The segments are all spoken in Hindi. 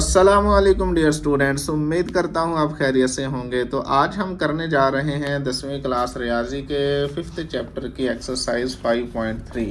अस्सलामुअलैकुम डियर स्टूडेंट्स, उम्मीद करता हूँ आप खैरियत से होंगे। तो आज हम करने जा रहे हैं 10वीं क्लास रियाजी के 5th चैप्टर की एक्सरसाइज 5.3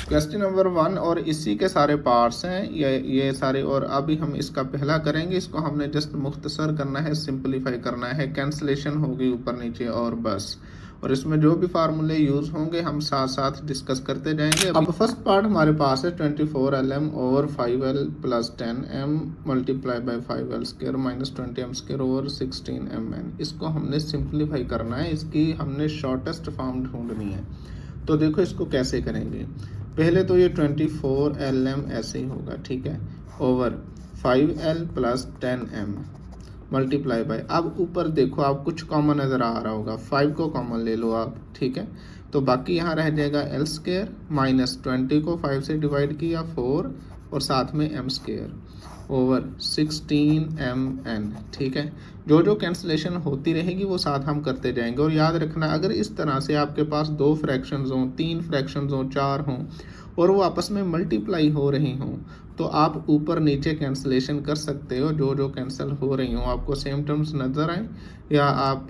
क्वेश्चन नंबर 1 और इसी के सारे पार्ट्स हैं ये सारे। और अभी हम इसका पहला करेंगे। इसको हमने जस्ट मुख्तसर करना है, सिंपलीफाई करना है, कैंसलेशन होगी ऊपर नीचे और बस। और इसमें जो भी फार्मूले यूज होंगे हम साथ साथ डिस्कस करते जाएंगे। अब फर्स्ट पार्ट हमारे पास है 24lm over 5l plus 10m multiply by 5l square minus 20m square over 16mn। इसको हमने सिंपलीफाई करना है, इसकी हमने शॉर्टेस्ट फॉर्म ढूंढनी है। तो देखो इसको कैसे करेंगे। पहले तो ये 24lm ऐसे ही होगा, ठीक है, over 5l plus 10m multiply by, अब ऊपर देखो आप कुछ कॉमन नज़र आ रहा होगा, 5 को कॉमन ले लो आप, ठीक है। तो बाकी यहाँ रह जाएगा एल स्क्वायर माइनस 20 को 5 से डिवाइड किया 4 और साथ में m स्क्वायर ओवर 16mn, ठीक है। जो जो कैंसलेशन होती रहेगी वो साथ हम करते जाएंगे। और याद रखना, अगर इस तरह से आपके पास 2 फ्रैक्शंस हों, 3 फ्रैक्शंस हों, 4 हों और वो आपस में मल्टीप्लाई हो रही हों, तो आप ऊपर नीचे कैंसलेशन कर सकते हो। जो जो कैंसिल हो रही हों आपको सेम टर्म्स नज़र आए या आप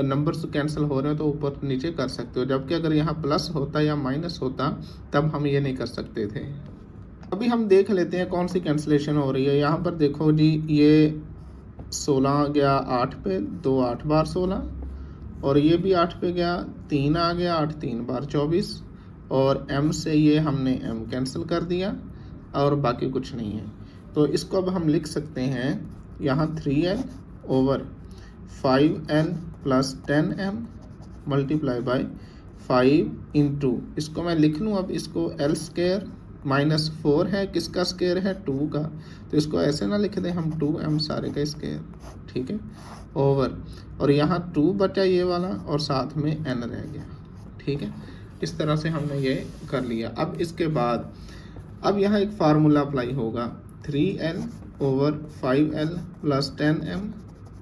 नंबर्स कैंसिल हो रहे हो तो ऊपर नीचे कर सकते हो। जबकि अगर यहाँ प्लस होता या माइनस होता तब हम ये नहीं कर सकते थे। अभी हम देख लेते हैं कौन सी कैंसलेशन हो रही है। यहाँ पर देखो जी, ये 16 गया 8 पे, 2 8 बार 16 और ये भी 8 पे गया, 3 आ गया, 8 3 बार 24 और m से ये हमने m कैंसिल कर दिया और बाकी कुछ नहीं है। तो इसको अब हम लिख सकते हैं यहाँ 3l over 5l plus 10m multiply by 5 into, इसको मैं लिख लूँ अब, इसको l स्क्वायर माइनस 4 है, किसका स्क्वायर है 2 का, तो इसको ऐसे ना लिख दें हम 2m सारे का स्क्वायर, ठीक है, ओवर और यहाँ 2 बचा ये वाला और साथ में n रह गया, ठीक है। इस तरह से हमने ये कर लिया। अब इसके बाद अब यहाँ एक फार्मूला अप्लाई होगा, 3l over 5l plus 10m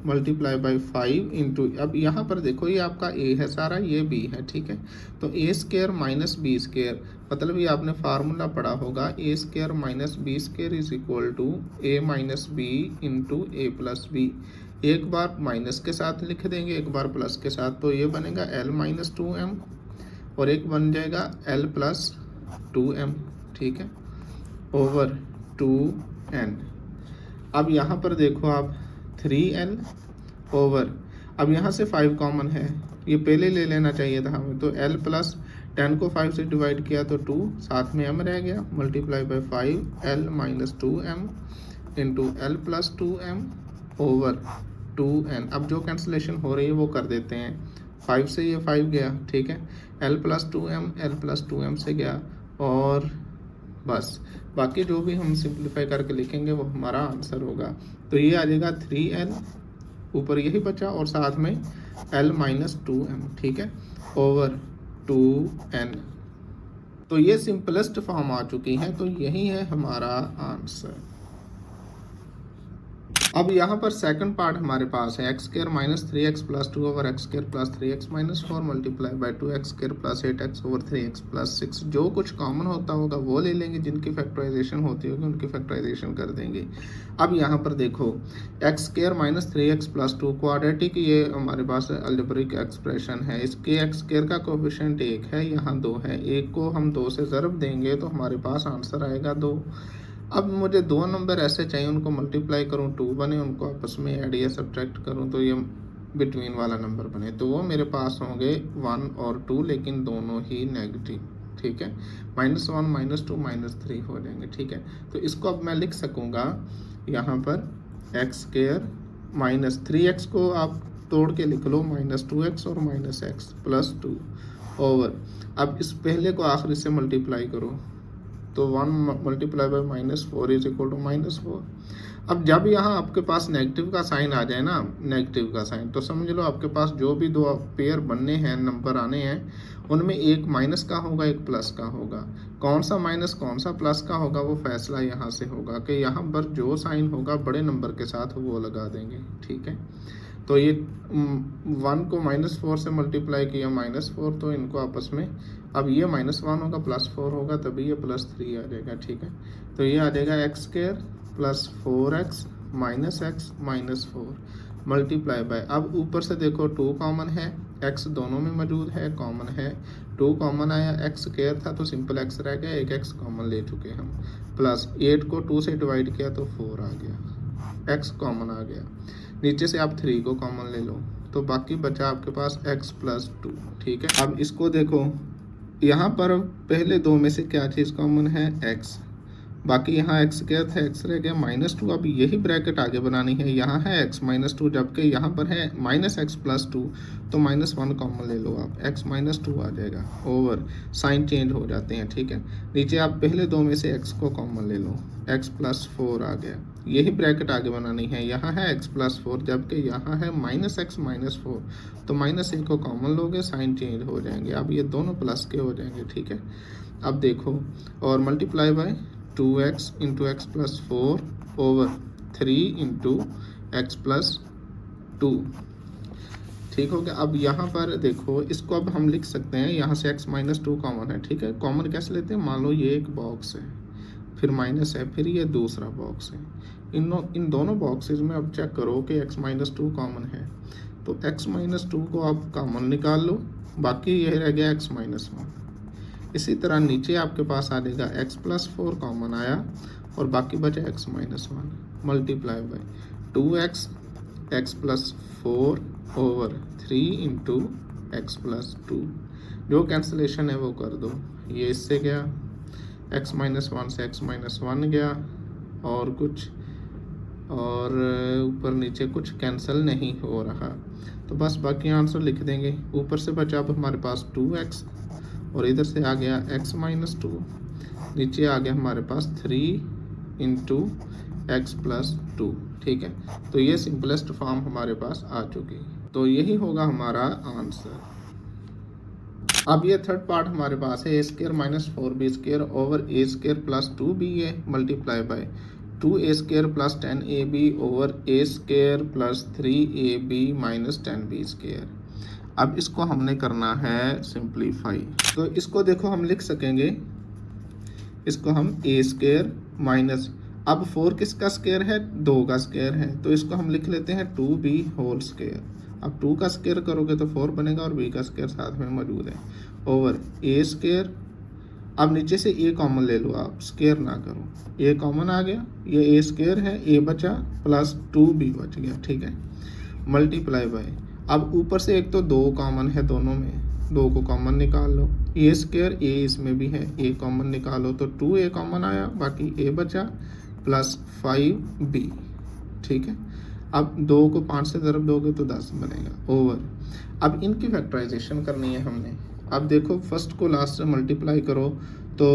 multiply by 5 into, अब यहाँ पर देखो ये आपका a है सारा, ये b है, ठीक है। तो a square minus B square, मतलब ये आपने फार्मूला पढ़ा होगा, a square minus B square is equal to a minus B into a plus B. एक बार माइनस के साथ लिख देंगे, एक बार प्लस के साथ, तो ये बनेगा l माइनस 2m और एक बन जाएगा l प्लस 2m, ठीक है, ओवर 2n। अब यहाँ पर देखो आप 3l ओवर, अब यहाँ से 5 कॉमन है, ये पहले ले लेना चाहिए था हमें, तो l प्लस 10 को 5 से डिवाइड किया तो 2, साथ में m रह गया, multiply by 5l minus 2m into l plus 2m over 2n। अब जो कैंसलेशन हो रही है वो कर देते हैं, 5 से ये 5 गया, ठीक है, l प्लस 2m से गया और बस बाकी जो भी हम सिंप्लीफाई करके लिखेंगे वो हमारा आंसर होगा। तो ये आ जाएगा 3l, ऊपर यही बचा और साथ में l माइनस 2m, ठीक है, ओवर 2n। तो ये सिंपलेस्ट फॉर्म आ चुकी है, तो यही है हमारा आंसर। अब यहाँ पर सेकंड पार्ट हमारे पास है x square minus 3x plus 2 over X square plus 3x minus 4 multiply by 2x square plus 8x over 3x plus 6। जो कुछ कॉमन होता होगा वो ले लेंगे, जिनकी फैक्टराइजेशन होती होगी उनकी फैक्टराइजेशन कर देंगे। अब यहाँ पर देखो x square minus 3x plus 2 quadratic, ये हमारे पास अलजेब्रिक एक्सप्रेशन है। इसके एक्स स्क्वायर का कोफिशिएंट 1 है, यहाँ 2 है, 1 को हम 2 से ज़रब देंगे तो हमारे पास आंसर आएगा 2। अब मुझे 2 नंबर ऐसे चाहिए, उनको मल्टीप्लाई करूँ 2 बने, उनको आपस में ऐड या सब्ट्रैक्ट करूँ तो ये बिटवीन वाला नंबर बने, तो वो मेरे पास होंगे 1 और 2, लेकिन दोनों ही नेगेटिव, ठीक है, -1 -2 -3 हो जाएंगे, ठीक है। तो इसको अब मैं लिख सकूँगा यहाँ पर एक्स स्क्वायर माइनस 3x को आप तोड़ के लिख लो -2x और -x प्लस 2 ओवर, अब इस पहले को आखिरी से मल्टीप्लाई करो तो 1 multiply by -4 is equal to -4। अब जब यहाँ आपके पास नेगेटिव का साइन आ जाए ना, नेगेटिव का साइन, तो समझ लो आपके पास जो भी 2 पेयर बनने हैं, नंबर आने हैं, उनमें एक माइनस का होगा, एक प्लस का होगा। कौन सा माइनस कौन सा प्लस का होगा वो फैसला यहाँ से होगा कि यहाँ पर जो साइन होगा बड़े नंबर के साथ वो लगा देंगे, ठीक है। तो ये 1 को -4 से मल्टीप्लाई किया -4, तो इनको आपस में, अब ये -1 होगा +4 होगा तभी ये +3 आ जाएगा, ठीक है। तो ये आ जाएगा x square plus 4x minus 4 multiply by, अब ऊपर से देखो 2 कॉमन है, x दोनों में मौजूद है, कॉमन है, 2 कॉमन आया, x स्क्वायर था तो सिंपल x रह गया, एक x कॉमन ले चुके हम, प्लस 8 को 2 से डिवाइड किया तो 4 आ गया, x कॉमन आ गया, नीचे से आप 3 को कॉमन ले लो तो बाकी बचा आपके पास x प्लस 2। ठीक है, अब इसको देखो, यहाँ पर पहले दो में से क्या चीज़ कॉमन है, x, बाकी यहाँ x स्क्वायर था, x रह गया -2, अब यही ब्रैकेट आगे बनानी है, यहाँ है x -2 जबकि यहाँ पर है -x प्लस 2, तो -1 कॉमन ले लो आप, x -2 आ जाएगा, ओवर साइन चेंज हो जाते हैं। ठीक है, नीचे आप पहले दो में से x को कॉमन ले लो, x प्लस 4 आ गया, यही ब्रैकेट आगे बनानी है, यहाँ है x प्लस 4 जबकि यहाँ है -x माइनस 4, तो -1 को कॉमन लोगे, साइन चेंज हो जाएंगे, अब ये दोनों प्लस के हो जाएंगे। ठीक है, अब देखो और multiply by 2x into X plus 4 over 3 into X plus 2। ठीक हो गया, अब यहाँ पर देखो इसको अब हम लिख सकते हैं, यहाँ से x माइनस 2 कॉमन है। ठीक है, कॉमन कैसे लेते हैं, मान लो ये एक बॉक्स है, फिर माइनस है, फिर ये दूसरा बॉक्स है, इन दोनों बॉक्सेस में अब चेक करो कि x माइनस 2 कॉमन है, तो x माइनस 2 को आप कॉमन निकाल लो, बाकी ये रह गया x माइनस 1। इसी तरह नीचे आपके पास आ जाएगा x प्लस 4 कॉमन आया और बाकी बचा x minus 1 multiply by 2x x plus 4 over 3 into X plus 2, जो कैंसलेशन है वो कर दो, ये इससे गया, x माइनस 1 से x माइनस 1 गया और कुछ और ऊपर नीचे कुछ कैंसिल नहीं हो रहा, तो बस बाकी आंसर लिख देंगे। ऊपर से बचा अब हमारे पास 2x और इधर से आ गया x माइनस 2, नीचे आ गया हमारे पास 3 इंटू एक्स प्लस 2। ठीक है, तो ये सिंपलेस्ट फॉर्म हमारे पास आ चुकी, तो यही होगा हमारा आंसर। अब ये थर्ड पार्ट हमारे पास है, a square minus 4b square over a square plus 2ba multiply by 2a square plus 10ab over a square plus 3ab minus 10b square. अब इसको हमने करना है सिंप्लीफाई, तो इसको देखो हम लिख सकेंगे, इसको हम a स्क्वायर माइनस, अब 4 किसका स्क्वायर है, 2 का स्क्वायर है, तो इसको हम लिख लेते हैं 2b होल स्क्वायर। अब 2 का स्क्वायर करोगे तो 4 बनेगा और b का स्क्वायर साथ में मौजूद है, ओवर a स्क्वायर, अब नीचे से a कॉमन ले लो आप, स्क्वायर ना करो, a कॉमन आ गया, ये a स्क्वायर है, a बचा प्लस 2b बच गया। ठीक है, मल्टीप्लाई बाय, अब ऊपर से एक तो 2 कॉमन है दोनों में, 2 को कॉमन निकाल लो, a स्क्वायर a इसमें भी है, a कॉमन निकालो तो 2a कॉमन आया, बाकी a बचा प्लस 5b। ठीक है, अब 2 को 5 से ज़रब दोगे तो 10 बनेगा, ओवर, अब इनकी फैक्टराइजेशन करनी है हमने। अब देखो फर्स्ट को लास्ट से मल्टीप्लाई करो तो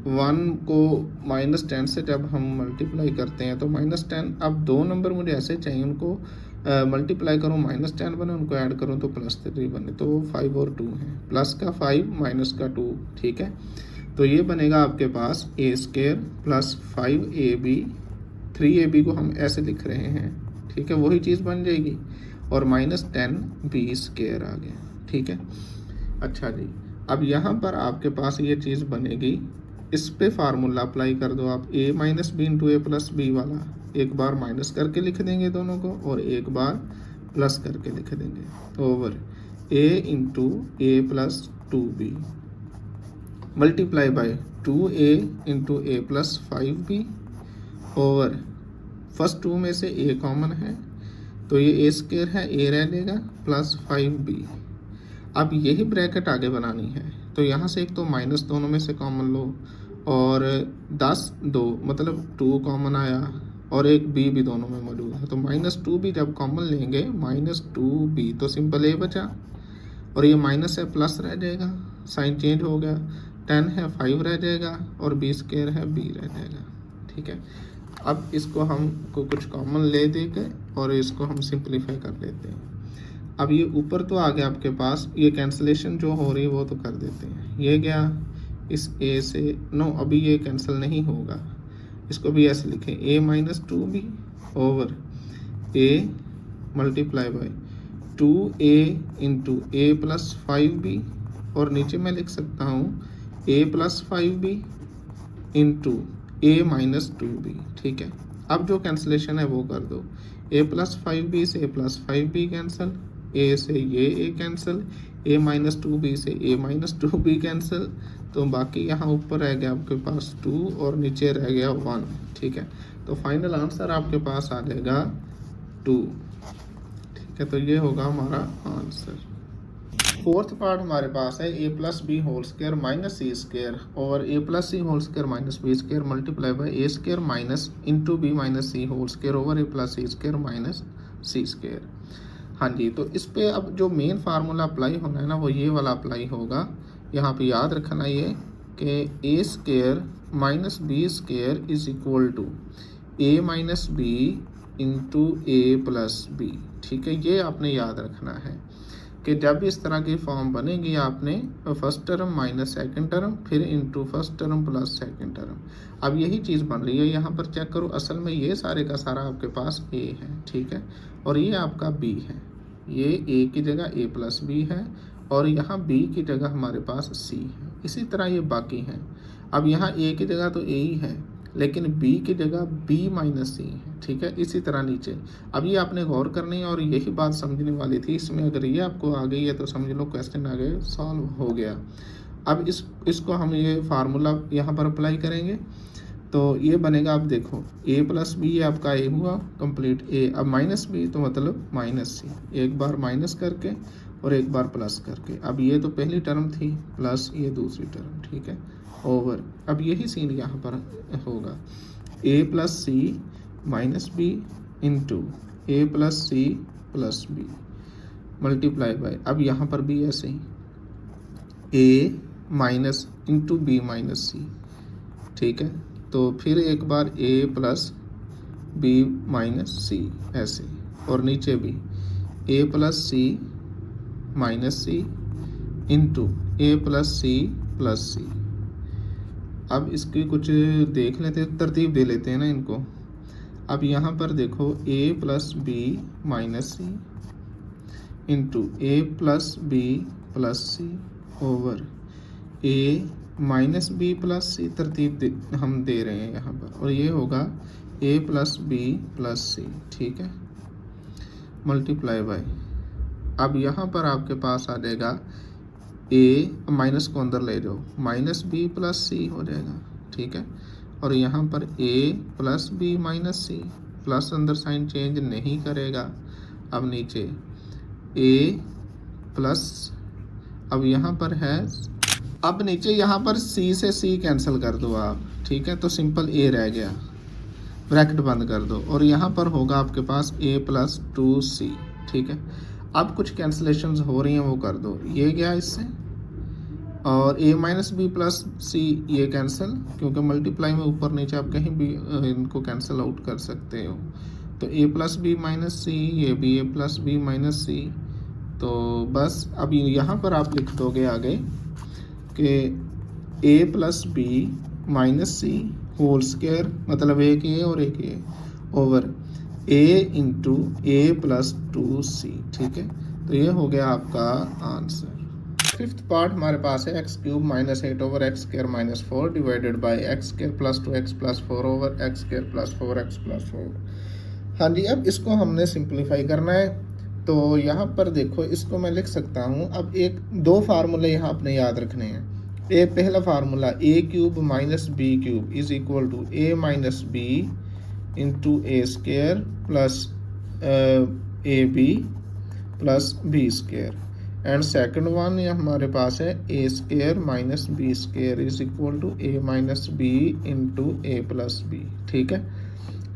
1 को -10 से जब हम मल्टीप्लाई करते हैं तो -10, अब 2 नंबर मुझे ऐसे चाहिए, उनको मल्टीप्लाई करो -10 बने, उनको ऐड करो तो +3 बने, तो 5 और 2 है, प्लस का 5 माइनस का 2। ठीक है, तो ये बनेगा आपके पास a square plus 5ab, 3ab को हम ऐसे लिख रहे हैं। ठीक है, वही चीज़ बन जाएगी, और -10b स्क्वायर आ गया। ठीक है, अच्छा जी, अब यहाँ पर आपके पास ये चीज़ बनेगी, इस पे फार्मूला अप्लाई कर दो आप, a minus B into A plus B वाला, एक बार माइनस करके लिख देंगे दोनों को और एक बार प्लस करके लिख देंगे, over a into A plus 2b multiply by 2a into A plus 5b over first 2 में से a कॉमन है तो ये a स्क्वायर है, a रह जाएगा प्लस 5b। अब यही ब्रैकेट आगे बनानी है, तो यहाँ से एक तो माइनस दोनों में से कॉमन लो और 10 2 मतलब 2 कॉमन आया और एक b भी दोनों में मौजूद है, तो -2b जब कॉमन लेंगे -2b तो सिंपल a बचा और ये माइनस है प्लस रह जाएगा, साइन चेंज हो गया, 10 है 5 रह जाएगा और b स्क्वायर है b रह जाएगा। ठीक है, अब इसको हम को कुछ कॉमन ले देंगे और इसको हम सिंप्लीफाई कर लेते हैं। अब ये ऊपर तो आ गया आपके पास, ये कैंसलेशन जो हो रही है वो तो कर देते हैं, ये गया इस a से, नो अभी ये कैंसिल नहीं होगा, इसको भी ऐसे लिखें, a minus 2b over a multiply by 2a into A plus 5b और नीचे मैं लिख सकता हूँ a plus 5b into a minus 2b। ठीक है, अब जो कैंसलेशन है वो कर दो, ए प्लस 5b से ए प्लस 5b कैंसिल, ए से ये ए कैंसिल, ए माइनस 2b से ए माइनस 2b कैंसिल, तो बाकी यहाँ ऊपर रह गया आपके पास 2 और नीचे रह गया 1, ठीक है। तो फाइनल आंसर आपके पास आ जाएगा 2, ठीक है। तो ये होगा हमारा आंसर। फोर्थ पार्ट हमारे पास है A plus B whole square minus C square और A plus C whole square minus B square multiply by A square minus into B minus C whole square over A plus C square minus C square. हाँ जी, तो इस पे अब जो मेन फार्मूला अप्लाई होना है ना वो ये वाला अप्लाई होगा। यहाँ पे याद रखना ये कि A square minus B square is equal to A minus B into A plus B, ठीक है। ये आपने याद रखना है कि जब इस तरह की फॉर्म बनेगी आपने first term minus second term फिर into first term plus second term. अब यही चीज़ बन रही है यहाँ पर, चेक करो। असल में ये सारे का सारा आपके पास ए है, ठीक है, और ये आपका बी है। ये ए की जगह ए प्लस बी है और यहाँ बी की जगह हमारे पास सी है। इसी तरह ये बाकी हैं। अब यहाँ ए की जगह तो ए ही है लेकिन बी की जगह बी माइनस सी है, ठीक है। इसी तरह नीचे अब ये आपने गौर करनी है और यही बात समझने वाली थी इसमें। अगर ये आपको आ गई है तो समझ लो क्वेश्चन आगे सॉल्व हो गया। अब इसको हम ये फार्मूला यहाँ पर अप्लाई करेंगे तो ये बनेगा। अब देखो ए प्लस बी आपका ए हुआ कंप्लीट, ए अब माइनस बी तो मतलब माइनस सी, एक बार माइनस करके और एक बार प्लस करके। अब ये तो पहली टर्म थी प्लस ये दूसरी टर्म, ठीक है, ओवर। अब यही सीन यहाँ पर होगा, A plus C minus B into A plus C plus B multiply by, अब यहाँ पर भी ऐसे ही A minus into B minus C, ठीक है। तो फिर एक बार A plus B minus C ऐसे, और नीचे भी A plus C minus C into A plus C plus C. अब इसकी कुछ देख लेते हैं, तरतीब दे लेते हैं ना इनको। अब यहाँ पर देखो A plus B minus C into A plus B plus C over A minus B plus सी, तरतीब हम दे रहे हैं यहाँ पर, और ये होगा ए प्लस बी प्लस सी, ठीक है, मल्टीप्लाई बाय। अब यहाँ पर आपके पास आ जाएगा ए माइनस को अंदर ले जाओ, माइनस बी प्लस सी हो जाएगा, ठीक है, और यहाँ पर ए प्लस बी माइनस सी, प्लस अंदर साइन चेंज नहीं करेगा। अब नीचे ए प्लस, अब यहाँ पर है, अब नीचे यहाँ पर सी से सी कैंसिल कर दो आप, ठीक है, तो सिंपल ए रह गया, ब्रैकेट बंद कर दो, और यहाँ पर होगा आपके पास ए प्लस 2c, ठीक है। अब कुछ कैंसिलेशंस हो रही हैं वो कर दो, ये गया इससे, और ए माइनस बी प्लस सी ये कैंसिल, क्योंकि मल्टीप्लाई में ऊपर नीचे आप कहीं भी इनको कैंसिल आउट कर सकते हो। तो ए प्लस बी माइनस सी, ये भी ए प्लस बी माइनस सी। तो बस अब यहाँ पर आप लिख दोगे आगे कि ए plus B minus C whole square, मतलब एक ए और एक ए, over A into A plus 2c, ठीक है। तो ये हो गया आपका आंसर। फिफ्थ पार्ट हमारे पास है x cube minus 8 over X square minus 4 divided by x square plus 2x plus 4 over X square plus 4x plus 4। हाँ जी, अब इसको हमने सिंप्लीफाई करना है। तो यहाँ पर देखो इसको मैं लिख सकता हूँ। अब एक दो फार्मूले यहाँ आपने याद रखने हैं। एक पहला formula A cube minus B cube is equal to A minus B into A square plus A B plus B square, and second one ये हमारे पास है A square minus B square is equal to A minus B into A plus B, ठीक है।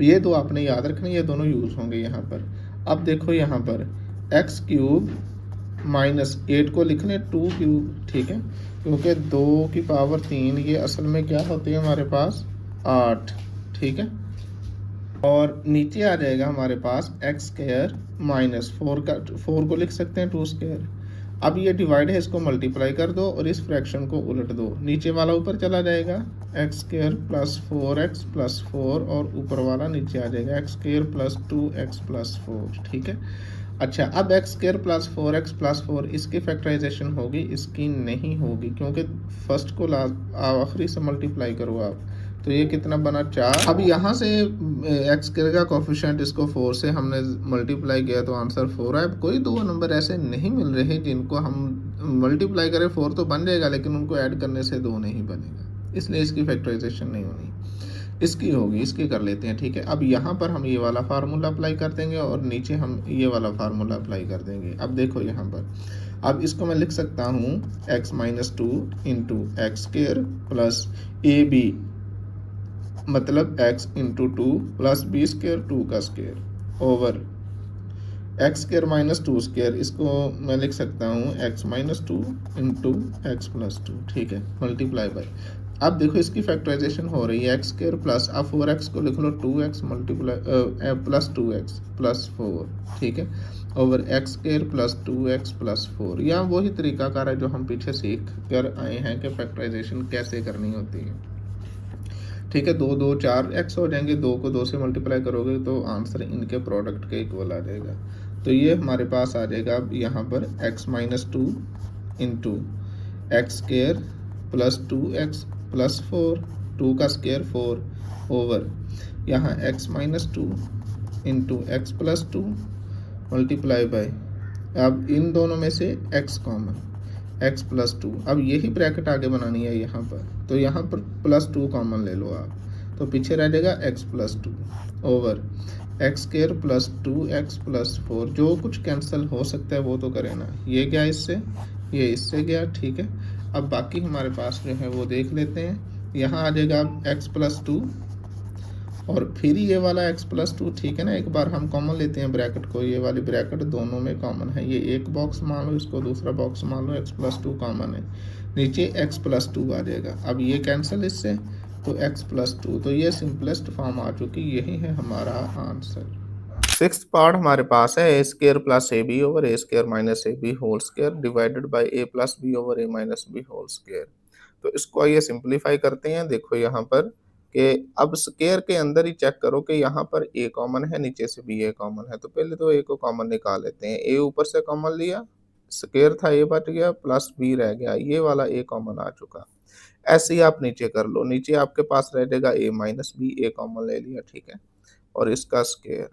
ये दो आपने याद रखने, ये दोनों यूज होंगे यहाँ पर। अब देखो यहाँ पर एक्स क्यूब माइनस 8 को लिख लें 2 क्यूब, ठीक है, क्योंकि 2 की पावर 3 ये असल में क्या होती है हमारे पास 8, ठीक है। और नीचे आ जाएगा हमारे पास एक्स स्क्वायर माइनस 4 को लिख सकते हैं 2 स्क्वायर। अब ये डिवाइड है, इसको मल्टीप्लाई कर दो और इस फ्रैक्शन को उलट दो, नीचे वाला ऊपर चला जाएगा x square plus 4x plus 4 और ऊपर वाला नीचे आ जाएगा x square plus 2x plus 4, ठीक है। अच्छा, अब x square plus 4x plus 4 इसकी फैक्टराइजेशन होगी, इसकी नहीं होगी, क्योंकि फर्स्ट को आखिरी से मल्टीप्लाई करो आप, तो ये कितना बना 4। अब यहाँ से एक्स स्क्वायर का कोफिशिएंट इसको 4 से हमने मल्टीप्लाई किया तो आंसर 4 है। अब कोई दो नंबर ऐसे नहीं मिल रहे जिनको हम मल्टीप्लाई करें 4 तो बन जाएगा, लेकिन उनको ऐड करने से 2 नहीं बनेगा, इसलिए इसकी फैक्टराइजेशन नहीं होनी, इसकी होगी, इसकी कर लेते हैं। ठीक है, अब यहाँ पर हम ये वाला फार्मूला अप्लाई कर देंगे और नीचे हम ये वाला फार्मूला अप्लाई कर देंगे। अब देखो यहाँ पर, अब इसको मैं लिख सकता हूँ x minus 2 into X square plus A B, मतलब x into 2 plus B square 2 का square over X square minus 2 square, इसको मैं लिख सकता हूँ x minus 2 into X plus 2। ठीक है, मल्टीप्लाई बाय, अब देखो इसकी फैक्टराइजेशन हो रही है एक्स स्क्वायर प्लस, अब 4x को लिख लो 2x multiply plus 2x plus 4। ठीक है, over X square plus 2x plus 4। यह वही तरीकाकार है जो हम पीछे सीख कर आए हैं कि फैक्टराइजेशन कैसे करनी होती है। ठीक है, 2 2 4 x हो जाएंगे, 2 को 2 से मल्टीप्लाई करोगे तो आंसर इनके प्रोडक्ट के इक्वल आ जाएगा। तो ये हमारे पास आ जाएगा अब यहाँ पर x minus 2 into X square plus 2x plus 4, 2 का स्क्वायर 4 ओवर यहाँ x minus 2 into X plus 2 multiply by, अब इन दोनों में से x कॉमन, x प्लस 2, अब यही ब्रैकेट आगे बनानी है यहाँ पर, तो यहाँ पर प्लस 2 कॉमन ले लो आप, तो पीछे रह जाएगा x plus 2 over X square plus 2x plus 4। जो कुछ कैंसिल हो सकता है वो तो करें ना, ये गया इससे, ये इससे गया। ठीक है, अब बाकी हमारे पास जो है वो देख लेते हैं। यहाँ आ जाएगा अब x प्लस 2 और फिर ये वाला x प्लस 2। ठीक है ना, एक बार हम कॉमन लेते हैं ब्रैकेट को, ये वाली ब्रैकेट दोनों में कॉमन है, ये एक बॉक्स मान लो, इसको दूसरा बॉक्स मान लो, x प्लस 2 कॉमन है, नीचे x प्लस 2 आ जाएगा। अब ये कैंसिल इससे, तो x प्लस 2, तो ये सिंपलेस्ट फॉर्म आ चुकी, यही है हमारा आंसर। सिक्स्थ पार्ट हमारे पास है A square plus A B over A square minus A B whole square divided by A plus B over A minus B whole square. तो इसको आइए सिंप्लीफाई करते हैं। देखो यहाँ पर कि अब स्क्वायर के अंदर ही चेक करो कि यहाँ पर ए कॉमन है, नीचे से बी ए कॉमन है, तो पहले तो ए को कॉमन निकाल लेते हैं। ए ऊपर से कॉमन लिया, स्क्वायर था ए बच गया, प्लस बी रह गया, ये वाला ए कॉमन आ चुका। ऐसे ही आप नीचे कर लो, नीचे आपके पास रह जाएगा ए माइनस बी, ए कॉमन ले लिया। ठीक है, और इसका स्क्वायर।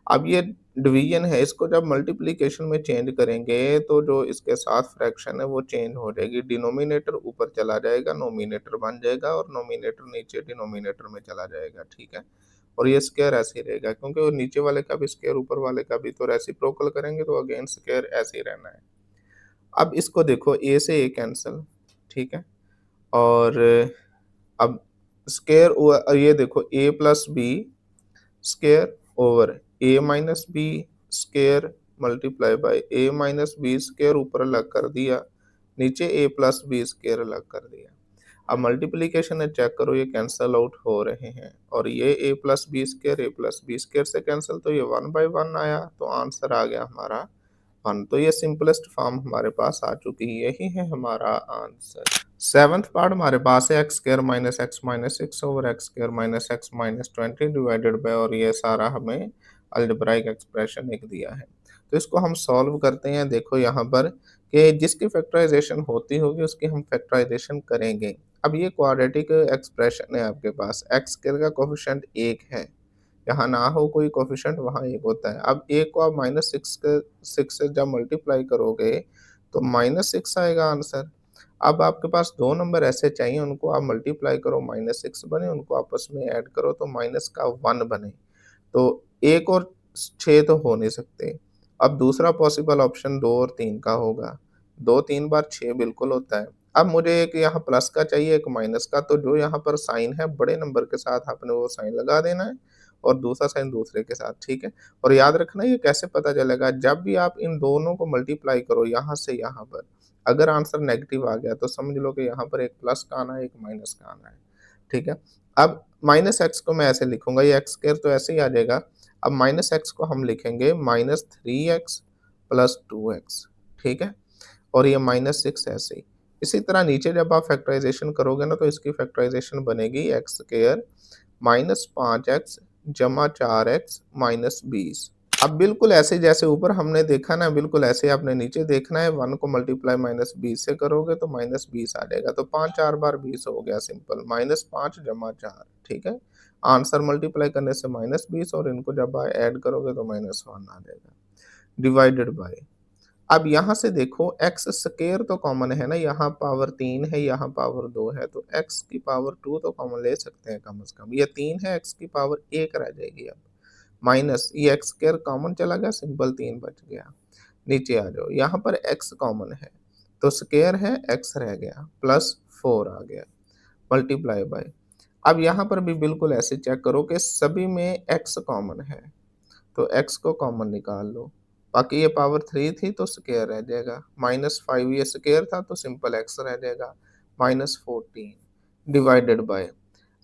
अब ये डिवीजन है, इसको जब मल्टीप्लिकेशन में चेंज करेंगे तो जो इसके साथ फ्रैक्शन है वो चेंज हो जाएगी, डिनोमिनेटर ऊपर चला जाएगा, नोमिनेटर बन जाएगा, और नोमिनेटर नीचे डिनोमिनेटर में चला जाएगा। ठीक है, और ये स्क्वायर ऐसे ही रहेगा, क्योंकि वो नीचे वाले का भी स्क्वायर ऊपर वाले का भी, तो रेसिप्रोकल करेंगे तो अगेन स्क्वायर ऐसे ही रहना है। अब इसको देखो, ए से ए कैंसिल, ठीक है, और अब स्क्वायर, ये देखो A plus B square over A minus B square multiply by A minus B square, ऊपर अलग कर दिया, नीचे ए प्लस बी स्क्वायर अलग कर दिया। अब मल्टीप्लिकेशन है, चेक करो, ये कैंसल आउट हो रहे हैं, और ये ए प्लस बी स्क्वायर से कैंसिल, तो ये 1 बाय 1 आया, तो आंसर आ गया हमारा 1। तो ये सिंपलेस्ट फॉर्म हमारे पास आ चुकी है, यही है हमारा आंसर। सेवंथ पार्ट हमारे पास है x square minus x over X square minus x minus 20 divided by, और ये सारा हमें अलजेब्राइक एक्सप्रेशन एक दिया है। तो इसको हम सॉल्व करते हैं। देखो यहाँ पर कि जिसकी फैक्टराइजेशन होती होगी उसकी हम फैक्टराइजेशन करेंगे। अब ये क्वाड्रेटिक एक्सप्रेशन है आपके पास, एक्स स्क्वायर का कोफिशिएंट 1 है, यहाँ ना हो कोई कोफिशिएंट वहाँ 1 होता है। अब 1 को आप माइनस 6 से जब मल्टीप्लाई करोगे तो माइनस 6 आएगा आंसर। अब आपके पास 2 नंबर ऐसे चाहिए, उनको आप मल्टीप्लाई करो, माइनस 6 बने, उनको आपस में ऐड करो तो माइनस का 1 बने। तो 1 और 6 तो हो नहीं सकते। अब दूसरा पॉसिबल ऑप्शन 2 और 3 का होगा। 2 3 बार 6 बिल्कुल होता है। अब मुझे एक यहाँ प्लस का चाहिए, एक माइनस का, तो जो यहाँ पर साइन है बड़े नंबर के साथ आपने वो साइन लगा देना है, और दूसरा साइन दूसरे के साथ। ठीक है, और याद रखना ये कैसे पता चलेगा, जब भी आप इन दोनों को मल्टीप्लाई करो यहाँ से यहाँ पर, अगर आंसर नेगेटिव आ गया तो समझ लो कि यहाँ पर एक प्लस का आना है, एक माइनस का आना है। ठीक है, अब माइनस एक्स को मैं ऐसे लिखूंगा, ये एक्स स्क्वायर तो ऐसे ही आ जाएगा। अब माइनस एक्स को हम लिखेंगे माइनस 3x प्लस 2x। ठीक है, और ये माइनस 6 ऐसे ही। इसी तरह नीचे जब आप फैक्टराइजेशन करोगे ना तो इसकी फैक्टराइजेशन बनेगी एक्स स्क्वायर माइनस 5x जमा 4x माइनस 20। अब बिल्कुल ऐसे जैसे ऊपर हमने देखा ना, बिल्कुल ऐसे आपने नीचे देखना है। 1 को मल्टीप्लाई -20 से करोगे तो -20 आ जाएगा। तो 5 4 बार 20 हो गया सिंपल, -5 = 4, ठीक है? आंसर मल्टीप्लाई करने से -20 और इनको जब ऐड करोगे तो -1 आ जाएगा, डिवाइडेड बाय। अब यहाँ से देखो एक्स स्क्वायर तो कॉमन है ना, यहाँ पावर 3 है, यहाँ पावर 2 है, तो x की पावर 2 तो कॉमन ले सकते हैं कम से कम। ये 3 है, x की पावर 1 रह जाएगी अब। माइनस ये एक्स स्क्वायर कॉमन चला गया, सिंपल 3 बच गया। नीचे आ जाओ, यहाँ पर x कॉमन है, तो स्क्वायर है, x रह गया, प्लस 4 आ गया, मल्टीप्लाई बाय। अब यहाँ पर भी बिल्कुल ऐसे चेक करो कि सभी में x कॉमन है, तो x को कॉमन निकाल लो। बाकी ये पावर 3 थी तो स्क्वायर रह जाएगा, -5 ये स्क्वायर था तो सिंपल x रह जाएगा, -14 डिवाइडेड बाय।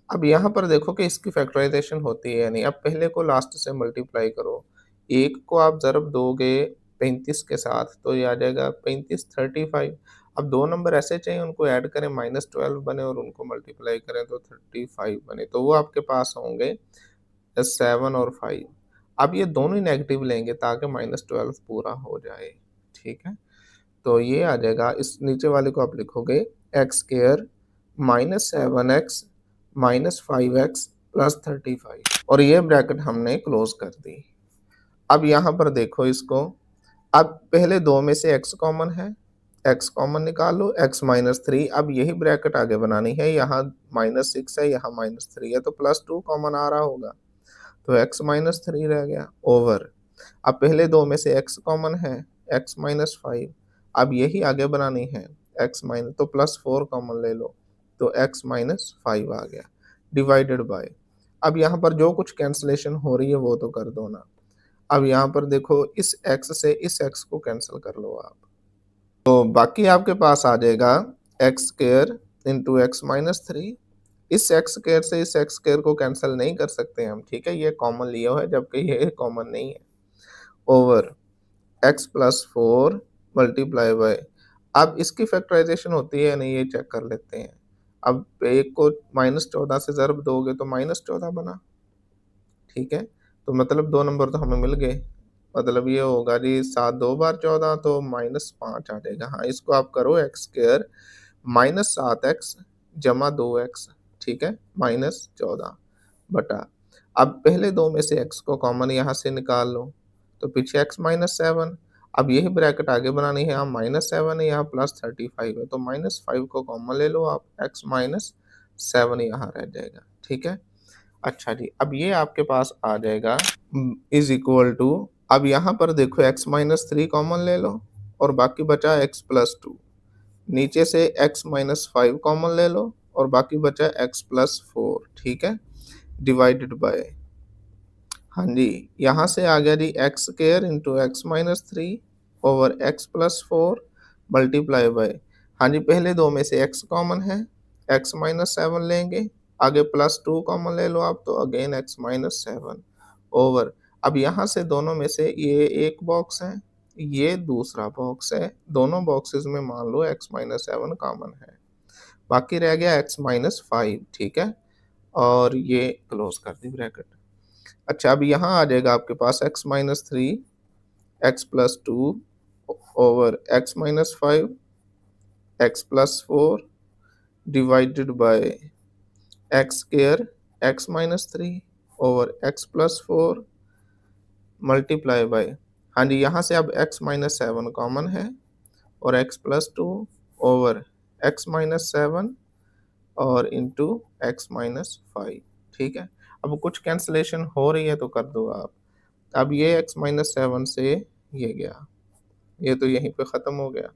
अब यहाँ पर देखो कि इसकी फैक्टराइजेशन होती है या नहीं। अब पहले को लास्ट से मल्टीप्लाई करो, 1 को आप ज़रब दोगे 35 के साथ तो ये आ जाएगा 35 35। अब 2 नंबर ऐसे चाहिए उनको ऐड करें, -12 बने और उनको मल्टीप्लाई करें तो 35 बने, तो वो आपके पास होंगे 7 और 5। अब ये दोनों ही नेगेटिव लेंगे ताकि -12 पूरा हो जाए, ठीक है? तो ये आ जाएगा, इस नीचे वाले को आप लिखोगे x square -7x -5x plus 35 और ये ब्रैकेट हमने क्लोज कर दी। अब यहाँ पर देखो इसको, अब पहले 2 में से x कॉमन है, x कॉमन निकाल लो, x -3। अब यही ब्रैकेट आगे बनानी है, यहाँ -6 है, यहाँ -3 है, तो +2 कॉमन आ रहा होगा, तो x -3 रह गया, ओवर। अब पहले 2 में से x कॉमन है, x -5। अब यही आगे बनानी है, तो +4 कॉमन ले लो, तो x -5 आ गया, डिवाइडेड बाय। अब यहाँ पर जो कुछ कैंसलेशन हो रही है वो तो कर दो ना। अब यहाँ पर देखो इस x से इस x को कैंसिल कर लो आप, तो बाकी आपके पास आ जाएगा एक्स स्क्वायर इंटू एक्स -3। इस एक्स स्क्वायर से इस एक्स स्क्वायर को कैंसिल नहीं कर सकते हम, ठीक है? ये कॉमन लिया हुआ है जबकि ये कॉमन नहीं है, over x plus 4 multiply by. अब इसकी फैक्टराइजेशन होती है या नहीं ये चेक कर लेते हैं। अब एक को -14 से ज़रब दोगे तो -14 बना, ठीक है? तो मतलब 2 नंबर तो हमें मिल गए। मतलब ये होगा जी 7 2 बार 14 तो -5 आ जाएगा। हाँ, इसको आप करो एक्स स्क्वायर -7x जमा 2x, ठीक है? -14 बटा, अब पहले 2 में से x को कॉमन यहाँ से निकाल लो, तो पीछे x -7। अब यही ब्रैकेट आगे बनानी है, यहाँ -7 है, यहाँ +35 है, तो -5 को कॉमन ले लो आप, x -7 यहाँ रह जाएगा, ठीक है? अच्छा जी, अब ये आपके पास आ जाएगा इज़ इक्वल टू, अब यहाँ पर देखो x -3 कॉमन ले लो और बाकी बचा x +2। नीचे से x -5 कॉमन ले लो और बाकी बचा x +4, ठीक है? डिवाइडेड बाय, हाँ जी, यहाँ से आ गया जी X square into X -3 over x +4 multiply by, हाँ जी, पहले 2 में से x कॉमन है, x -7 लेंगे, आगे +2 कॉमन ले लो आप, तो अगेन x -7 ओवर। अब यहाँ से दोनों में से ये एक बॉक्स है, ये दूसरा बॉक्स है, दोनों बॉक्सेस में मान लो x -7 कॉमन है, बाकी रह गया x -5, ठीक है? और ये क्लोज कर दी ब्रैकेट। अच्छा, अब यहाँ आ जाएगा आपके पास x -3 x +2 over x -5 x +4 divided by x square x -3 over x +4 multiply by, हाँ जी, यहाँ से अब x -7 कॉमन है और x +2 ओवर x -7 और इंटू x -5, ठीक है? अब कुछ कैंसलेशन हो रही है तो कर दो आप। अब ये x -7 से ये गया, ये तो यहीं पे ख़त्म हो गया।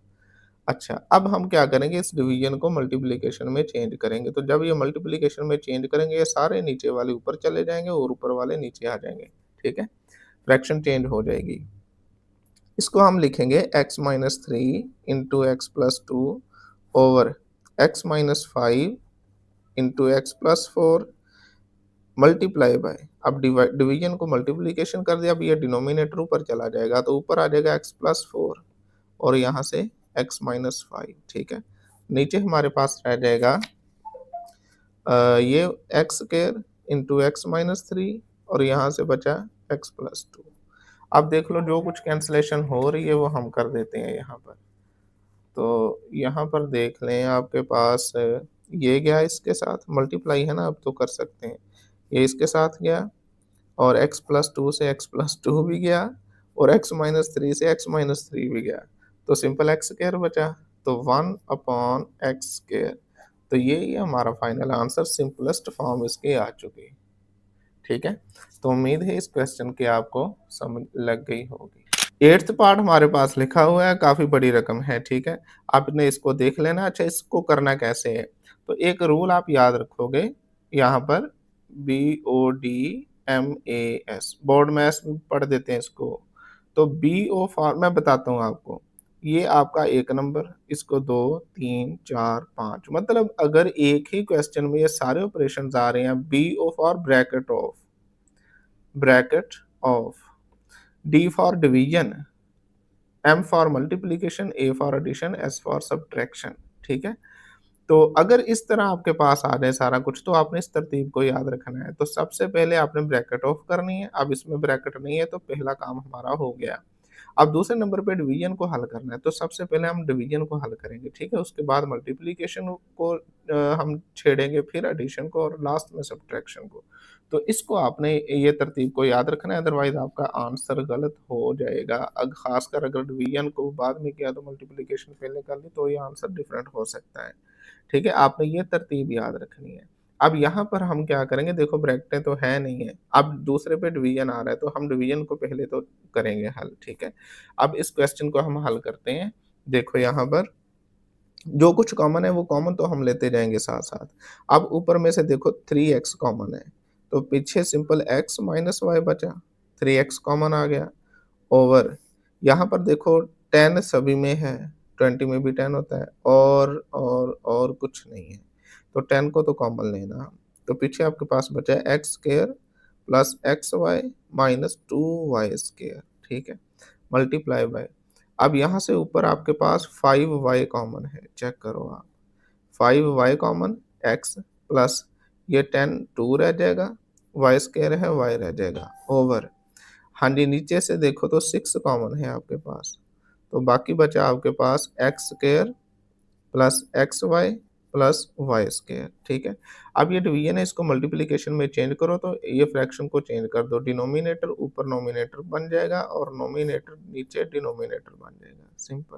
अच्छा, अब हम क्या करेंगे, इस डिवीज़न को मल्टीप्लिकेशन में चेंज करेंगे, तो जब ये मल्टीप्लिकेशन में चेंज करेंगे ये सारे नीचे वाले ऊपर चले जाएँगे और ऊपर वाले नीचे आ जाएँगे, ठीक है? फ्रैक्शन चेंज हो जाएगी। इसको हम लिखेंगे x -3 into x +2 over x -5 into x +4 multiply by, अब डिवीजन को मल्टीप्लिकेशन कर दिया, अब ये डिनोमिनेटर ऊपर चला जाएगा तो ऊपर आ जाएगा x +4 और यहाँ से x -5, ठीक है? नीचे हमारे पास रह जाएगा ये एक्स स्क्वायर इंटू एक्स -3 और यहाँ से बचा x +2। अब देख लो जो कुछ कैंसलेशन हो रही है वो हम कर देते हैं यहाँ पर। तो यहाँ पर देख लें आपके पास ये गया इसके साथ मल्टीप्लाई है ना, अब तो कर सकते हैं। ये इसके साथ गया और x+2 से x+2 भी गया और x-3 से x-3 भी गया। तो सिंपल x स्क्वायर बचा, तो 1/x स्क्वायर। तो यही हमारा फाइनल आंसर, सिंपलेस्ट फॉर्म इसकी आ चुकी है। ठीक है, तो उम्मीद है इस क्वेश्चन की आपको समझ लग गई होगी। 8th पार्ट हमारे पास लिखा हुआ है, काफ़ी बड़ी रकम है, ठीक है? आपने इसको देख लेना। अच्छा, इसको करना कैसे है? तो एक रूल आप याद रखोगे, यहाँ पर BODMAS, बोर्ड मैस पढ़ देते हैं इसको। तो BO फॉर मैं बताता हूँ आपको, ये आपका 1 नंबर, इसको 2, 3, 4, 5, मतलब अगर एक ही क्वेश्चन में ये सारे ऑपरेशंस आ रहे हैं, BO for bracket of, D for division, M for multiplication, A for addition, S for subtraction. ठीक है, तो अगर इस तरह आपके पास आ जाए सारा कुछ, तो आपने इस तरतीब को याद रखना है। तो सबसे पहले आपने ब्रैकेट ऑफ करनी है। अब इसमें ब्रैकेट नहीं है तो पहला काम हमारा हो गया। अब दूसरे नंबर पे डिवीजन को हल करना है, तो सबसे पहले हम डिवीजन को हल करेंगे, ठीक है? उसके बाद मल्टीप्लिकेशन को हम छेड़ेंगे, फिर एडिशन को और लास्ट में सब्ट्रैक्शन को। तो इसको आपने ये तरतीब को याद रखना है, अदरवाइज़ आपका आंसर गलत हो जाएगा। ख़ासकर अगर डिवीजन को बाद में किया तो मल्टीप्लिकेशन पहले कर ली तो ये आंसर डिफरेंट हो सकता है। ठीक है? आपने ये तरतीब याद रखनी है। अब यहाँ पर हम क्या करेंगे, देखो ब्रैकेटें तो है नहीं है, अब दूसरे पे डिवीज़न आ रहा है, तो हम डिवीज़न को पहले तो करेंगे हल, ठीक है? अब इस क्वेश्चन को हम हल करते हैं। देखो यहाँ पर जो कुछ कॉमन है वो कॉमन तो हम लेते जाएँगे साथ-साथ। अब ऊपर में से देखो 3x कॉमन है, तो पीछे सिंपल x माइनस y बचा, 3x कॉमन आ गया, ओवर यहाँ पर देखो 10 सभी में है, 20 में भी 10 होता है, और कुछ नहीं है। तो 10 को तो कॉमन लेना। तो पीछे आपके पास बचा है x square plus xy minus 2y square, ठीक है? मल्टीप्लाई बाय, अब यहाँ से ऊपर आपके पास 5y कॉमन है, चेक करो आप। 5y कॉमन, x प्लस ये 10 2 रह जाएगा, y स्क्वायर है y रह जाएगा, ओवर हाँ जी, नीचे से देखो तो 6 कॉमन है आपके पास, तो बाकी बचा आपके पास X square plus X Y plus Y square, ठीक है? अब ये डिवीजन है, इसको मल्टीप्लिकेशन में चेंज करो तो ये फ्रैक्शन को चेंज कर दो, डिनोमिनेटर ऊपर नोमिनेटर बन जाएगा और नोमिनेटर नीचे डिनोमिनेटर बन जाएगा, सिंपल,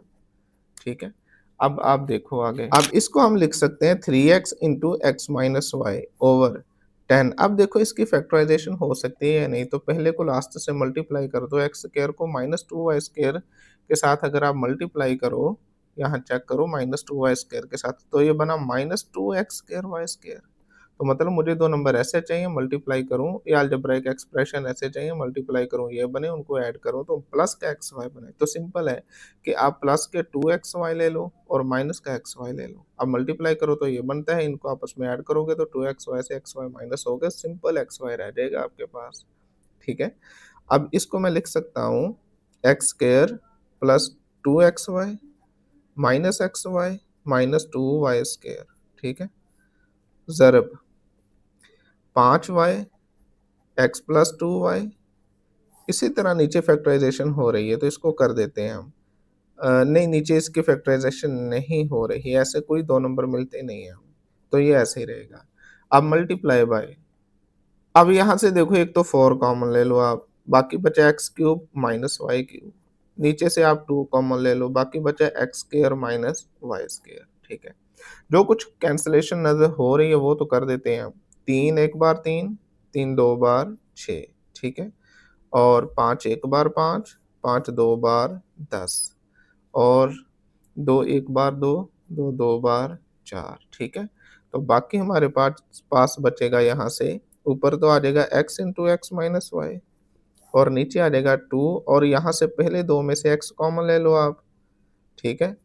ठीक है? अब आप देखो आगे, अब इसको हम लिख सकते हैं 3x into X minus Y over 10। अब देखो इसकी फैक्टराइजेशन हो सकती है या नहीं, तो पहले को लास्ट से मल्टीप्लाई कर दो, एक्स स्क्वायर को माइनस 2y स्क्वायर के साथ अगर आप मल्टीप्लाई करो, यहाँ चेक करो माइनस 2y स्क्वायर के साथ, तो ये बना minus 2x square Y square. तो मतलब मुझे दो नंबर ऐसे चाहिए, मल्टीप्लाई करूँ या अलजेब्राइक एक्सप्रेशन ऐसे चाहिए, मल्टीप्लाई करूँ ये बने, उनको ऐड करूँ तो प्लस का एक्स वाई बने। तो सिंपल है कि आप प्लस के 2xy ले लो और माइनस का xy ले लो। अब मल्टीप्लाई करो तो ये बनता है, इनको आपस में ऐड करोगे तो 2xy से xy माइनस हो गया, सिंपल xy रह जाएगा आपके पास, ठीक है? अब इसको मैं लिख सकता हूँ x square plus 2xy minus xy minus 2y square, ठीक है? ज़रब 5y एक्स प्लस 2y, इसी तरह नीचे फैक्टराइजेशन हो रही है तो इसको कर देते हैं हम। नहीं, नीचे इसकी फैक्टराइजेशन नहीं हो रही है, ऐसे कोई 2 नंबर मिलते नहीं हैं हमें, तो ये ऐसे ही रहेगा। अब मल्टीप्लाई बाय, अब यहाँ से देखो एक तो 4 कॉमन ले लो आप, बाकी बचा X cube minus Y cube, नीचे से आप 2 कॉमन ले लो, बाकी बचा X square minus Y square, ठीक है? जो कुछ कैंसलेशन नज़र हो रही है वो तो कर देते हैं हम। 3 एक बार 3, 3 2 बार 6, ठीक है? और 5 एक बार 5, 5 2 बार 10, और 2 एक बार 2, 2 2 बार 4, ठीक है? तो बाकी हमारे पास बचेगा यहाँ से, ऊपर तो आ जाएगा x into X minus Y और नीचे आ जाएगा 2, और यहाँ से पहले 2 में से x कॉमन ले लो आप, ठीक है?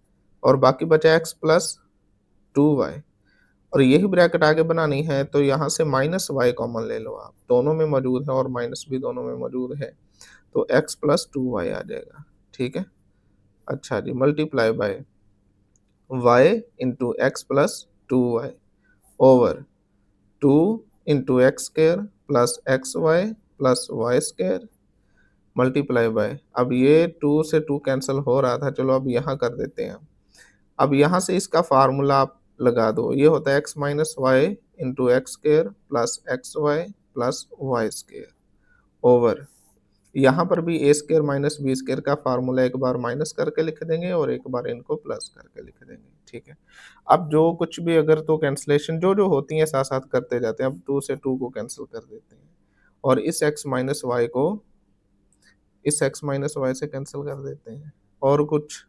और बाकी बचा x प्लस 2y, और यही ब्रैकेट आगे बनानी है तो यहाँ से माइनस वाई कॉमन ले लो आप, दोनों में मौजूद है और माइनस भी दोनों में मौजूद है, तो x प्लस 2y आ जाएगा, ठीक है? अच्छा जी, multiply by y into X plus 2y over 2 into X square plus X Y plus Y square, multiply by, अब ये 2 से 2 कैंसल हो रहा था, चलो अब यहाँ कर देते हैं। अब यहाँ से इसका फार्मूला आप लगा दो, ये होता है x minus Y into X square plus X Y plus Y square over, यहाँ पर भी A square minus B square का फार्मूला एक बार माइनस करके लिख देंगे और एक बार इनको प्लस करके लिख देंगे, ठीक है। अब जो कुछ भी अगर तो कैंसलेशन जो जो होती है साथ साथ करते जाते हैं। अब 2 से 2 को कैंसिल कर देते हैं और इस x माइनस वाई को इस x माइनस वाई से कैंसिल कर देते हैं और कुछ,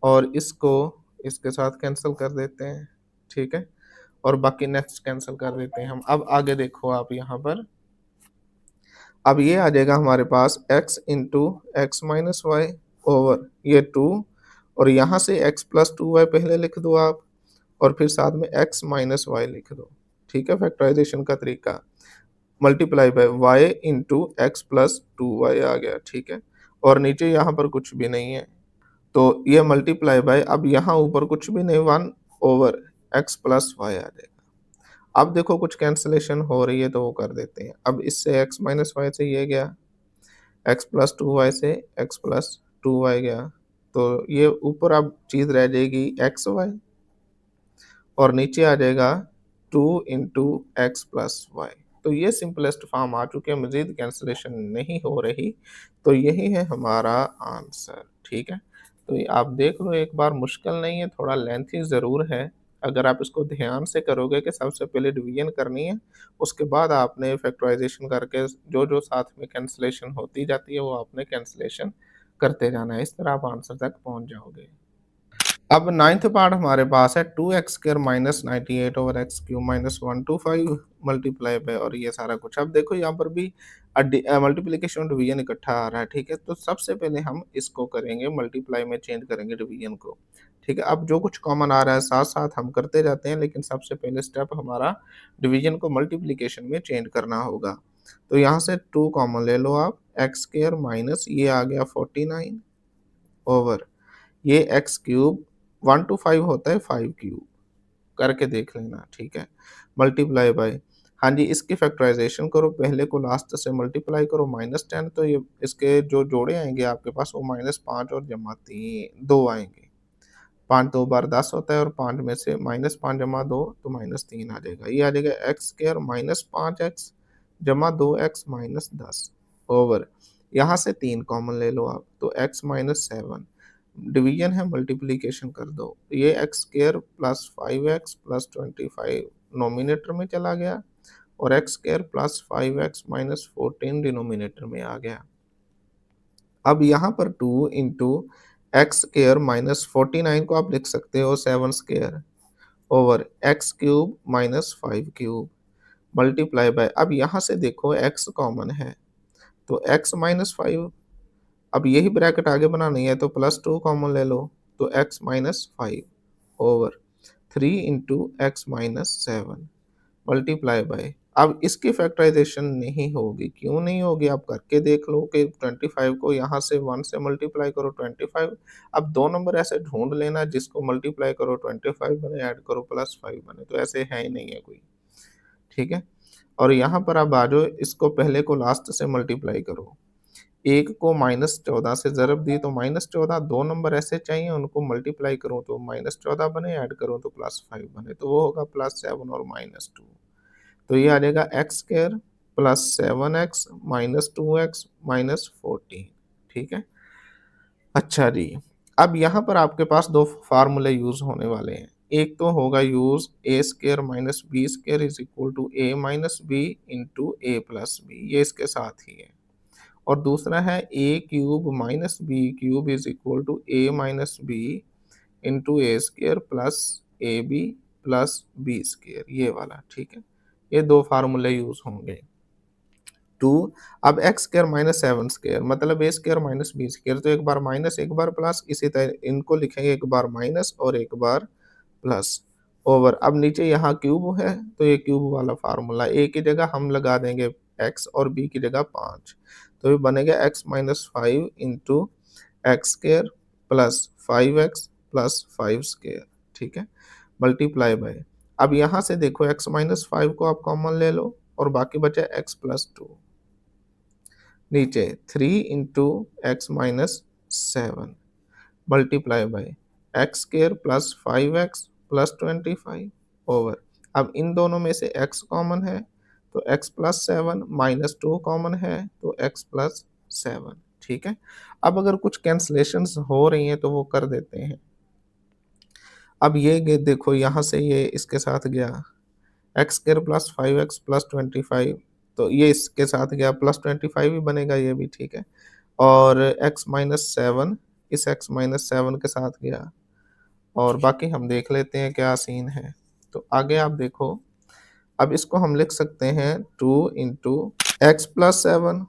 और इसको इसके साथ कैंसिल कर देते हैं, ठीक है, और बाकी नेक्स्ट कैंसिल कर देते हैं हम। अब आगे देखो आप यहाँ पर, अब ये आ जाएगा हमारे पास x into X minus Y over ये 2, और यहाँ से x प्लस 2y पहले लिख दो आप और फिर साथ में x माइनस वाई लिख दो, ठीक है। फैक्टराइजेशन का तरीका multiply by y into X plus 2y आ गया, ठीक है, और नीचे यहाँ पर कुछ भी नहीं है तो ये मल्टीप्लाई बाय, अब यहाँ ऊपर कुछ भी नहीं, 1 ओवर x प्लस वाई आ जाएगा। अब देखो कुछ कैंसलेशन हो रही है तो वो कर देते हैं। अब इससे x माइनस वाई से ये गया, x प्लस 2y से x प्लस 2y गया, तो ये ऊपर अब चीज़ रह जाएगी एक्स वाई और नीचे आ जाएगा 2 इंटू एक्स प्लस वाई। तो ये सिंपलेस्ट फॉर्म आ चुके हैं, मज़ीद कैंसलेशन नहीं हो रही, तो यही है हमारा आंसर, ठीक है। तो ये आप देख लो एक बार, मुश्किल नहीं है, थोड़ा लेंथी ज़रूर है। अगर आप इसको ध्यान से करोगे कि सबसे पहले डिवीजन करनी है, उसके बाद आपने फैक्टराइजेशन करके जो-जो साथ में कैंसलेशन होती जाती है, वो आपने कैंसलेशन करते जाना है। इस तरह आप आंसर तक पहुँच जाओगे। अब 9th पार्ट हमारे पास है 2x square minus 98 over x cube minus 125 multiply by, और ये सारा कुछ। अब देखो यहाँ पर भी मल्टीप्लिकेशन डिवीजन इकट्ठा आ रहा है, ठीक है। तो सबसे पहले हम इसको करेंगे मल्टीप्लाई में चेंज करेंगे डिवीजन को, ठीक है। अब जो कुछ कॉमन आ रहा है साथ साथ हम करते जाते हैं, लेकिन सबसे पहले स्टेप हमारा डिवीजन को मल्टीप्लिकेशन में चेंज करना होगा। तो यहाँ से 2 कॉमन ले लो आप, एक्स स्क्वायर माइनस ये आ गया 49 ओवर ये एक्स क्यूब 1 टू 5 होता है 5 क्यूब, करके देख लेना, ठीक है। मल्टीप्लाई बाय, हाँ जी, इसकी फैक्टराइजेशन करो, पहले को लास्ट से मल्टीप्लाई करो -10, तो ये इसके जो जोड़े आएंगे आपके पास वो -5 और जमा 3 2 आएंगे। 5 2 बार 10 होता है और 5 में से -5 जमा 2 तो -3 आ जाएगा। ये आ जाएगा एक्स स्क्वायर माइनस 5x जमा 2x माइनस 10 ओवर, यहाँ से 3 कॉमन ले लो आप, तो x माइनस 7, डिवीजन है मल्टीप्लिकेशन कर दो, ये x square plus 5x plus 25 nominator में चला गया और x square plus 5x minus 14 denominator में आ गया। अब यहाँ पर 2 इंटू एक्स स्क्वायर माइनस 49 को आप लिख सकते हो 7 square over x cube minus 5 cube multiply by, अब यहाँ से देखो x कॉमन है तो x माइनस 5, अब यही ब्रैकेट आगे बनानी है तो प्लस 2 कॉमन ले लो तो x minus 5 over 3 into X minus 7 multiply by, अब इसकी फैक्टराइजेशन नहीं होगी, क्यों नहीं होगी आप करके देख लो कि 25 को यहाँ से 1 से मल्टीप्लाई करो 25, अब 2 नंबर ऐसे ढूंढ लेना जिसको मल्टीप्लाई करो 25 बने, ऐड करो प्लस 5 बने, तो ऐसे है ही नहीं है कोई, ठीक है। और यहाँ पर अब आ जाओ, इसको पहले को लास्ट से मल्टीप्लाई करो, एक को -14 से ज़रब दी तो -14, 2 नंबर ऐसे चाहिए उनको मल्टीप्लाई करूँ तो -14 बने, ऐड करूँ तो +5 बने, तो वो होगा +7 और -2, तो ये आ जाएगा x square plus 7x minus 2x minus 14, ठीक है। अच्छा जी, अब यहाँ पर आपके पास 2 फार्मूले यूज़ होने वाले हैं, एक तो होगा use A square minus B square is equal to A minus B into A plus B, ये इसके साथ ही है, और दूसरा है A cube minus B cube is equal to A minus B into A square plus A B plus B square, ये वाला, ठीक है। ये 2 फार्मूले यूज़ होंगे। 2, अब एक्स स्क्वायर माइनस 7 स्क्वायर मतलब ए स्क्वायर माइनस बी स्क्वायर, तो एक बार माइनस एक बार प्लस, इसी तरह इनको लिखेंगे एक बार माइनस और एक बार प्लस ओवर, अब नीचे यहाँ क्यूब है तो ये क्यूब वाला फार्मूला, ए की जगह हम लगा देंगे एक्स और बी की जगह 5, तो ये बनेगा x minus 5 into X square plus 5x plus 5 square, ठीक है, मल्टीप्लाई बाय, अब यहाँ से देखो x माइनस 5 को आप कॉमन ले लो और बाकी बचा x प्लस 2, नीचे 3 into X minus 7 multiply by x square plus 5x plus 25 over, अब इन दोनों में से x कॉमन है तो x प्लस 7 माइनस 2 कॉमन है तो x प्लस 7। ठीक है, अब अगर कुछ कैंसलेशंस हो रही हैं तो वो कर देते हैं। अब ये देखो यहाँ से ये इसके साथ गया x square plus 5x plus 25, तो ये इसके साथ गया प्लस 25 ही बनेगा, ये भी ठीक है। और x माइनस 7 इस x माइनस 7 के साथ गया, और बाकी हम देख लेते हैं क्या सीन है। तो आगे आप देखो, अब इसको हम लिख सकते हैं 2 इंटू एक्स प्लस 7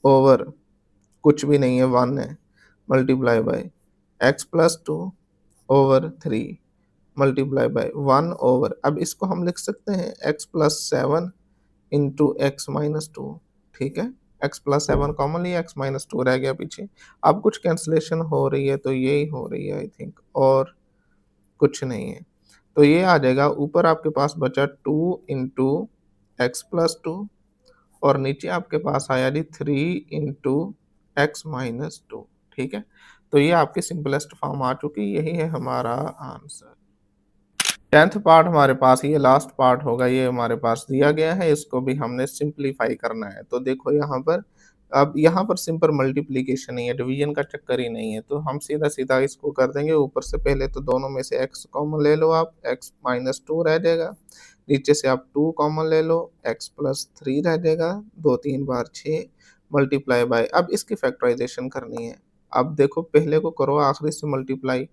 ओवर कुछ भी नहीं है 1 है multiply by x plus 2 over 3 multiply by 1 over, अब इसको हम लिख सकते हैं x plus 7 into X minus 2। ठीक है, एक्स प्लस 7 कॉमन लिया, एक्स माइनस 2 रह गया पीछे। अब कुछ कैंसलेशन हो रही है तो यही हो रही है आई थिंक, और कुछ नहीं है। तो ये आ जाएगा, ऊपर आपके पास बचा 2 इंटू एक्स प्लस 2 और नीचे आपके पास आया जी 3 इंटू एक्स माइनस 2। ठीक है, तो ये आपकी सिंपलेस्ट फॉर्म आ चुकी, यही है हमारा आंसर। 10th पार्ट हमारे पास, ये लास्ट पार्ट होगा, ये हमारे पास दिया गया है, इसको भी हमने सिंप्लीफाई करना है। तो देखो यहाँ पर, अब यहाँ पर सिंपल मल्टीप्लिकेशन नहीं है, डिवीजन का चक्कर ही नहीं है, तो हम सीधा सीधा इसको कर देंगे। ऊपर से पहले तो दोनों में से x कॉमन ले लो आप, x माइनस 2 रह जाएगा, नीचे से आप 2 कॉमन ले लो, x प्लस 3 रह जाएगा, 2 3 बार 6 मल्टीप्लाई बाय, अब इसकी फैक्टराइजेशन करनी है। अब देखो पहले को करो आखिरी से मल्टीप्लाई,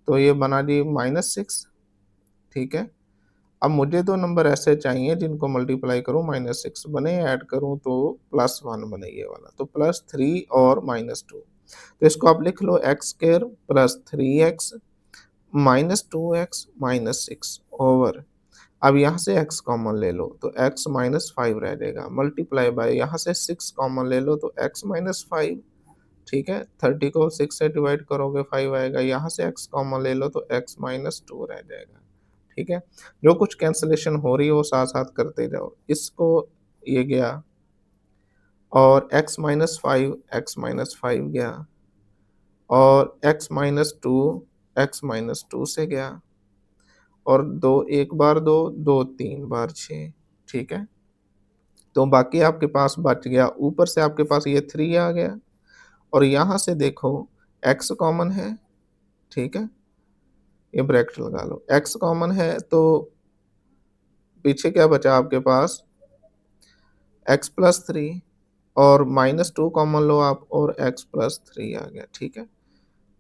तो ये बना जी -6। ठीक है, अब मुझे दो नंबर ऐसे चाहिए जिनको मल्टीप्लाई करूँ -6 बने, ऐड करूँ तो +1 बने ये वाला, तो +3 और -2। तो इसको आप लिख लो X square plus 3x minus 2x minus 6 over, अब यहाँ से x कॉमन ले लो तो x माइनस 5 रह जाएगा, मल्टीप्लाई बाय यहाँ से 6 कॉमन ले लो तो x माइनस 5। ठीक है, 30 को 6 से डिवाइड करोगे 5 आएगा, यहाँ से x कॉमन ले लो तो x माइनस 2 रह जाएगा। ठीक है, जो कुछ कैंसलेशन हो रही है वो साथ साथ करते जाओ। इसको ये गया और x माइनस 5 गया, और x माइनस 2 से गया, और 2 एक बार 2 2 3 बार 6। ठीक है, तो बाकी आपके पास बच गया, ऊपर से आपके पास ये 3 आ गया, और यहाँ से देखो x कॉमन है। ठीक है, ये ब्रैकेट लगा लो, x कॉमन है तो पीछे क्या बचा आपके पास x प्लस 3, और -2 कॉमन लो आप और x प्लस 3 आ गया। ठीक है,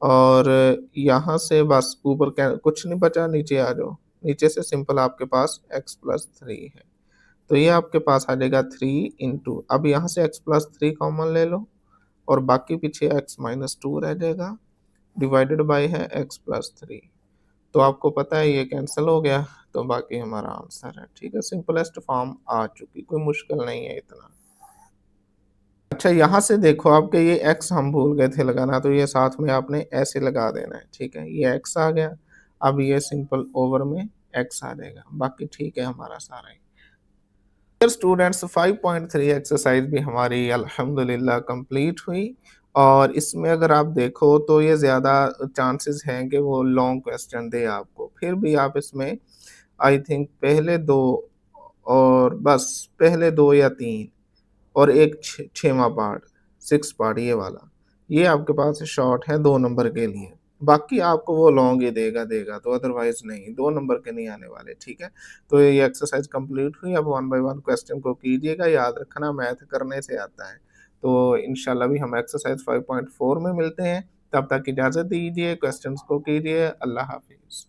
और यहाँ से बस ऊपर क्या कुछ नहीं बचा, नीचे आ जाओ, नीचे से सिंपल आपके पास x प्लस 3 है, तो ये आपके पास आ जाएगा 3 इंटू, अब यहाँ से x प्लस 3 कॉमन ले लो और बाकी पीछे x माइनस 2 रह जाएगा, डिवाइडेड बाय है x प्लस 3। तो आपको पता है ये कैंसिल हो गया, तो बाकी हमारा आंसर है। ठीक है, सिंपलेस्ट फॉर्म आ चुकी, कोई मुश्किल नहीं है इतना। अच्छा, यहाँ से देखो आपके ये x हम भूल गए थे लगाना, तो ये साथ में आपने ऐसे लगा देना है। ठीक है, ये x आ गया, अब ये सिंपल ओवर में x आ जाएगा, बाकी ठीक है हमारा सारा ही। स्टूडेंट्स 5.3 एक्सरसाइज भी हमारी अल्हम्दुलिल्लाह कंप्लीट हुई, और इसमें अगर आप देखो तो ये ज़्यादा चांसेस हैं कि वो लॉन्ग क्वेश्चन दे आपको, फिर भी आप इसमें आई थिंक पहले 2 और बस पहले 2 या 3 और एक 6वां पार्ट, 6 पार्ट ये वाला, ये आपके पास शॉर्ट है 2 नंबर के लिए। बाकी आपको वो लॉन्ग ही देगा, तो अदरवाइज़ नहीं, 2 नंबर के नहीं आने वाले। ठीक है? तो ये एक्सरसाइज कंप्लीट हुई, अब 1 बाय 1 क्वेश्चन को कीजिएगा, याद रखना मैथ करने से आता है। तो इंशाल्लाह भी हम एक्सरसाइज 5.4 में मिलते हैं, तब तक इजाज़त दीजिए, क्वेश्चंस को कीजिए। अल्लाह हाफ़िज़।